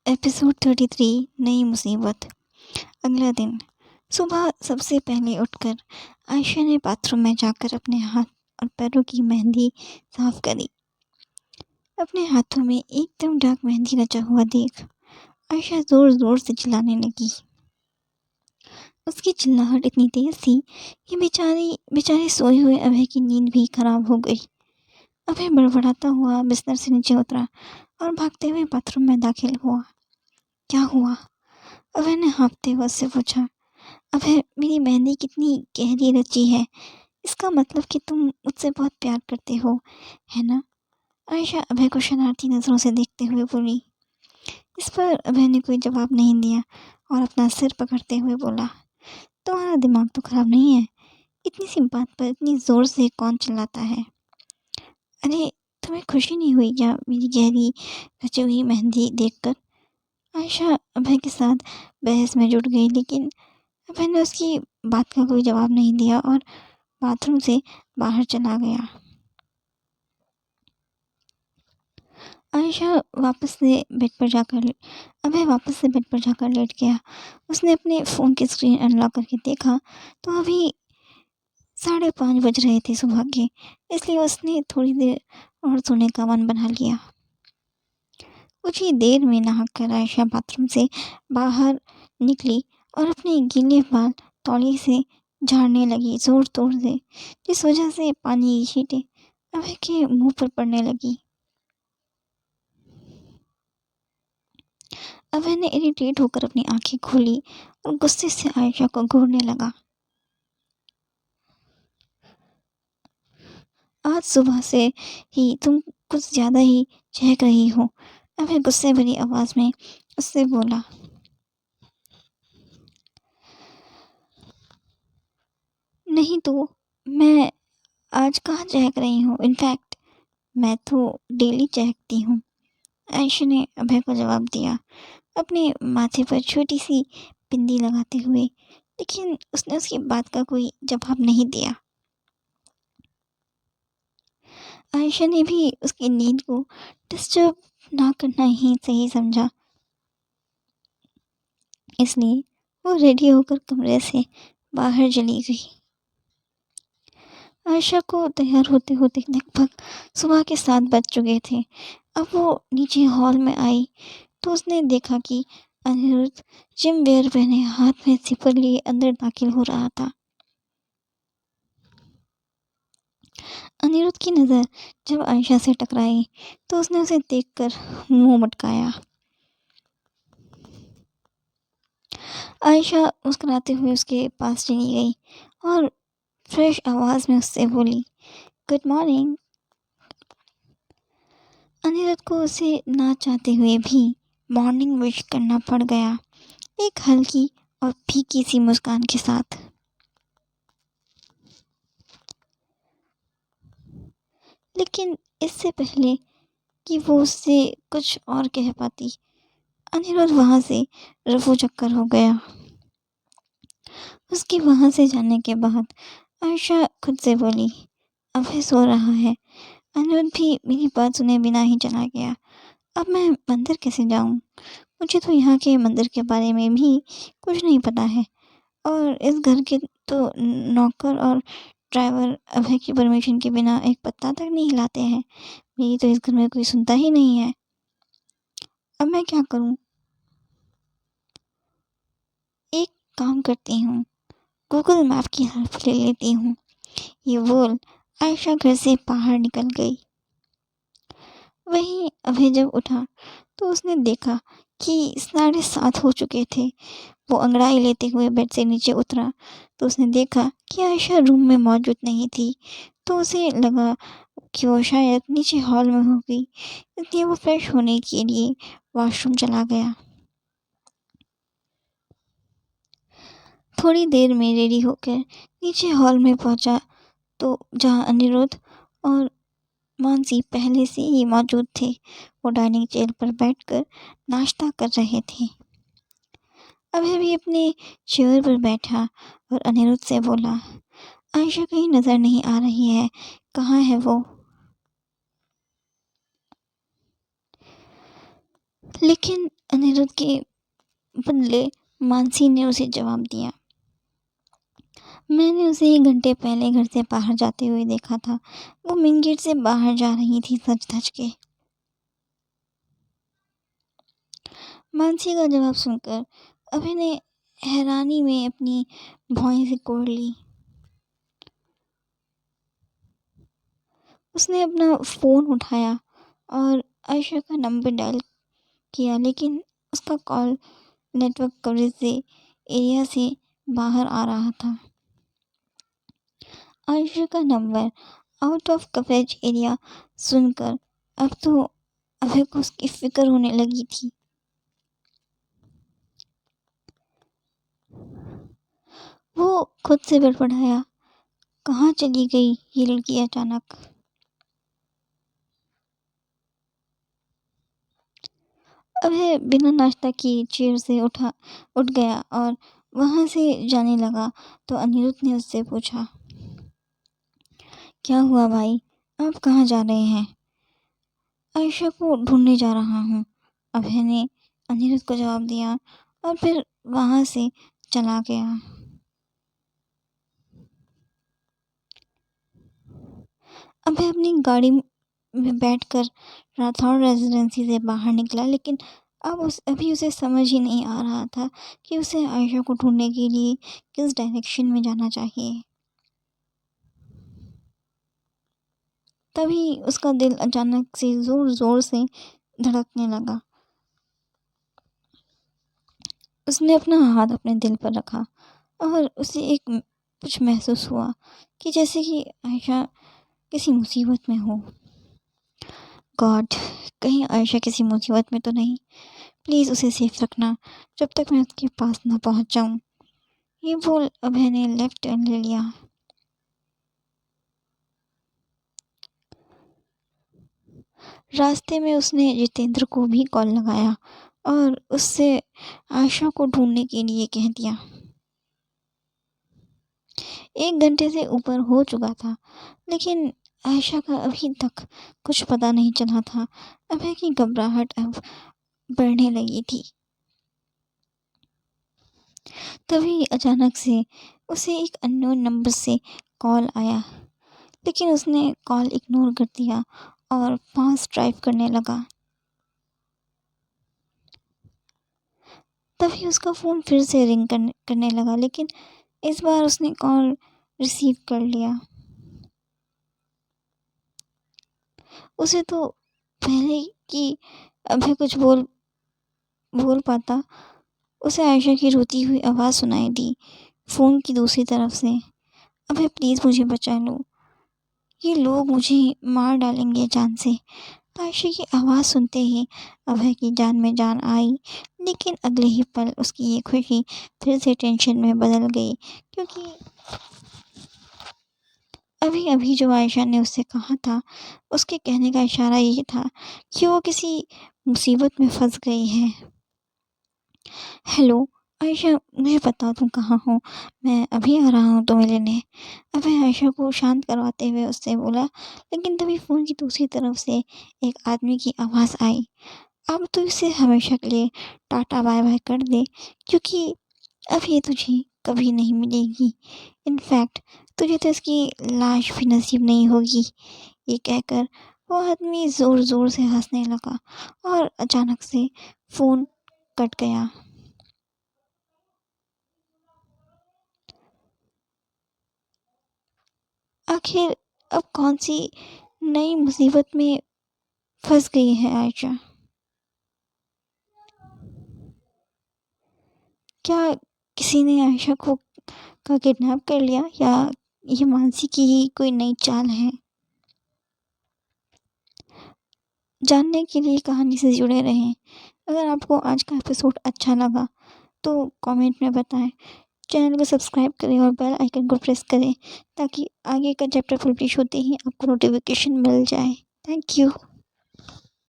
Episode 33 نئی مصیبت۔ اگلا دن صبح سب سے پہلے اٹھ کر عائشہ نے باتھ روم میں جا کر اپنے ہاتھ اور پیروں کی مہندی صاف کری۔ اپنے ہاتھوں میں ایک دم ڈارک مہندی رچا ہوا دیکھ عائشہ زور زور سے چلانے لگی۔ اس کی چلاہٹ اتنی تیز تھی کہ بیچارے سوئے ہوئے ابے کی نیند بھی خراب ہو گئی۔ ابے بڑبڑاتا ہوا بستر سے نیچے اترا اور بھاگتے ہوئے باتھ روم میں داخل ہوا۔ کیا ہوا؟ ابے نے ہانپتے ہوئے اس سے پوچھا۔ ابے میری مہندی کتنی گہری رچی ہے، اس کا مطلب کہ تم مجھ سے بہت پیار کرتے ہو، ہے نا؟ عائشہ ابے کو شرارتی نظروں سے دیکھتے ہوئے بولی۔ اس پر ابے نے کوئی جواب نہیں دیا اور اپنا سر پکڑتے ہوئے بولا، تمہارا دماغ تو خراب نہیں ہے، اتنی سی بات پر اتنی زور سے کون چلاتا ہے؟ ارے تمہیں خوشی نہیں ہوئی کیا میری گہری رچی ہوئی مہندی دیکھ کر؟ عائشہ ابے کے ساتھ بحث میں جڑ گئی، لیکن ابے نے اس کی بات کا کوئی جواب نہیں دیا اور باتھ روم سے باہر چلا گیا۔ ابے واپس سے بیڈ پر جا کر لیٹ گیا۔ اس نے اپنے فون کی اسکرین انلاک کر کے دیکھا تو ابھی 5:30 بج رہے تھے صبح کے، اس لیے اس نے تھوڑی دیر اور سونے کا من بنا لیا۔ کچھ ہی دیر میں نہا کر عائشہ باتھ روم سے باہر نکلی اور اپنے گیلے بال تولیے سے جھاڑنے لگی زور زور سے، جس وجہ سے پانی کی چھینٹیں ابے کے منہ پر پڑنے لگی۔ ابے نے اریٹیٹ ہو کر اپنی آنکھیں کھولی اور غصے سے عائشہ کو گھورنے لگا۔ آج صبح سے ہی تم کچھ زیادہ ہی چہک رہی ہو، ابے غصے بھری آواز میں اس سے بولا۔ نہیں تو میں آج کہاں چہک رہی ہوں، انفیکٹ میں تو ڈیلی چہکتی ہوں، عائشہ نے ابے کو جواب دیا، اپنے ماتھے پر چھوٹی سی بندی لگاتے ہوئے، لیکن اس نے اس کی بات کا کوئی جواب نہیں دیا۔ عائشہ نے بھی اس کی نیند کو ڈسٹرب نہ کرنا ہی صحیح سمجھا، اس لیے وہ ریڈی ہو کر کمرے سے باہر چلی گئی۔ عائشہ کو تیار ہوتے ہوتے لگ بھگ صبح کے 7 بج چکے تھے۔ اب وہ نیچے ہال میں آئی تو اس نے دیکھا کہ انیرودھ جم ویئر پہنے ہاتھ میں زپر لیے اندر داخل ہو رہا تھا۔ انیرودھ کی نظر جب عائشہ سے ٹکرائی تو اس نے اسے دیکھ کر منہ مٹکایا۔ عائشہ مسکراتے ہوئے اس کے پاس چلی گئی اور فریش آواز میں اس سے بولی، گڈ مارننگ۔ انیرودھ کو اسے نہ چاہتے ہوئے بھی مارننگ وش کرنا پڑ گیا، ایک ہلکی اور پھیکی سی مسکان کے ساتھ۔ لیکن اس سے پہلے کہ وہ اس سے کچھ اور کہہ پاتی، انیرودھ وہاں سے رفو چکر ہو گیا۔ اس کے وہاں سے جانے کے بعد عائشہ خود سے بولی، ابے سو رہا ہے۔ انیرودھ بھی میری بات سنے بنا ہی چلا گیا۔ اب میں مندر کیسے جاؤں؟ مجھے تو یہاں کے مندر کے بارے میں بھی کچھ نہیں پتا ہے، اور اس گھر کے تو نوکر اور ڈرائیور ابے کی پرمیشن کے بنا ایک پتا تک نہیں ہلاتے ہیں، میری تو اس گھر میں کوئی سنتا ہی نہیں ہے۔ اب میں کیا کروں؟ ایک کام کرتی ہوں، گوگل میپ کی ہیلپ لے لیتی ہوں، یہ بول عائشہ گھر سے باہر نکل گئی۔ وہیں ابے جب اٹھا تو اس نے دیکھا کہ 7:30 ہو چکے تھے۔ وہ انگڑائی لیتے ہوئے بیڈ سے نیچے اترا تو اس نے دیکھا کہ عائشہ روم میں موجود نہیں تھی، تو اسے لگا کہ وہ شاید نیچے ہال میں ہوگی، اس لیے وہ فریش ہونے کے لیے واش روم چلا گیا۔ تھوڑی دیر میں ریڈی ہو کر نیچے ہال میں پہنچا تو جہاں انیرودھ اور مانسی پہلے سے ہی موجود تھے، وہ ڈائننگ چیئر پر بیٹھ کر ناشتہ کر رہے تھے۔ ابھی بھی اپنے چیئر پر بیٹھا اور انیرودھ سے بولا، عائشہ کہیں نظر نہیں آ رہی ہے، کہاں ہے وہ؟ لیکن انیرودھ کے بدلے مانسی نے اسے جواب دیا، میں نے اسے 1 گھنٹے پہلے گھر سے باہر جاتے ہوئے دیکھا تھا، وہ مین گیٹ سے باہر جا رہی تھی سج دھج کے۔ مانسی کا جواب سن کر ابھی نے حیرانی میں اپنی بھویں سے کوڑ لی۔ اس نے اپنا فون اٹھایا اور عائشہ کا نمبر ڈائل کیا، لیکن اس کا کال نیٹ ورک کوریج سے ایریا سے باہر آ رہا تھا۔ عائشہ کا number out of coverage area سن کر اب تو ابھی کو اس کی فکر ہونے لگی تھی۔ وہ خود سے بڑبڑایا، کہاں چلی گئی یہ لڑکی اچانک؟ ابھی بنا ناشتہ کی چیئر سے اٹھ گیا اور وہاں سے جانے لگا تو انیرودھ نے اس سے پوچھا، کیا ہوا بھائی، آپ کہاں جا رہے ہیں؟ عائشہ کو ڈھونڈنے جا رہا ہوں، ابھی نے انیرودھ کو جواب دیا اور پھر وہاں سے چلا گیا۔ ابھی اپنی گاڑی میں بیٹھ کر راتھوڑ ریزیڈنسی سے باہر نکلا، لیکن ابھی اسے سمجھ ہی نہیں آ رہا تھا کہ اسے عائشہ کو ڈھونڈنے کے لیے کس ڈائریکشن میں جانا چاہیے۔ تبھی اس کا دل اچانک سے زور زور سے دھڑکنے لگا۔ اس نے اپنا ہاتھ اپنے دل پر رکھا اور اسے ایک کچھ محسوس ہوا کہ جیسے کہ عائشہ کسی مصیبت میں ہو۔ گاڈ، کہیں عائشہ کسی مصیبت میں تو نہیں، پلیز اسے سیف رکھنا جب تک میں اس کے پاس نہ پہنچ جاؤں۔ یہ بول ابھی نے لیفٹ ٹرن لے لیا۔ راستے میں اس نے جتیندر کو بھی کال لگایا اور اس سے عائشہ کو ڈھونڈنے کے لیے کہہ دیا۔ 1 گھنٹے سے اوپر ہو چکا تھا، لیکن عائشہ کا ابھی تک کچھ پتہ نہیں چلا تھا۔ ابھی کی گھبراہٹ اب بڑھنے لگی تھی۔ تبھی اچانک سے اسے ایک اننون نمبر سے کال آیا، لیکن اس نے کال اگنور کر دیا اور فاسٹ ڈرائیو کرنے لگا۔ تبھی اس کا فون پھر سے رنگ کرنے لگا، لیکن اس بار اس نے کال ریسیو کر لیا۔ اسے تو پہلے کی ابھی کچھ بول پاتا، اسے عائشہ کی روتی ہوئی آواز سنائی دی فون کی دوسری طرف سے، ابھی پلیز مجھے بچا لو، یہ لوگ مجھے مار ڈالیں گے جان سے۔ عائشہ کی آواز سنتے ہی ابھی کی جان میں جان آئی، لیکن اگلے ہی پل اس کی یہ خوشی پھر سے ٹینشن میں بدل گئی، کیونکہ ابھی جو عائشہ نے اس سے کہا تھا، اس کے کہنے کا اشارہ یہ تھا کہ وہ کسی مصیبت میں پھنس گئی ہے۔ ہیلو عائشہ، مجھے بتا تم کہاں ہو، میں ابھی آ رہا ہوں تمہیں لینے، ابھی عائشہ کو شانت کرواتے ہوئے اس سے بولا، لیکن تبھی فون کی دوسری طرف سے ایک آدمی کی آواز آئی، اب تو اسے ہمیشہ کے لیے ٹاٹا بائے بائے کر دے، کیونکہ اب یہ تجھے کبھی نہیں ملے گی، انفیکٹ تجھے تو اس کی لاش بھی نصیب نہیں ہوگی۔ یہ کہہ کر وہ آدمی زور زور سے ہنسنے لگا اور اچانک سے فون کٹ گیا۔ آخر اب کون سی نئی مصیبت میں پھنس گئی ہے عائشہ؟ کیا کسی نے عائشہ کا کڈنیپ کر لیا، یا یہ مانسی کی ہی کوئی نئی چال ہے؟ جاننے کے لیے کہانی سے جڑے رہیں۔ اگر آپ کو آج کا ایپیسوڈ اچھا لگا تو کامنٹ میں بتائیں، چینل کو سبسکرائب کریں اور بیل آئیکن کو پریس کریں تاکہ آگے کا چیپٹر پبلش ہوتے ہی آپ کو نوٹیفیکیشن مل جائے۔ Thank you.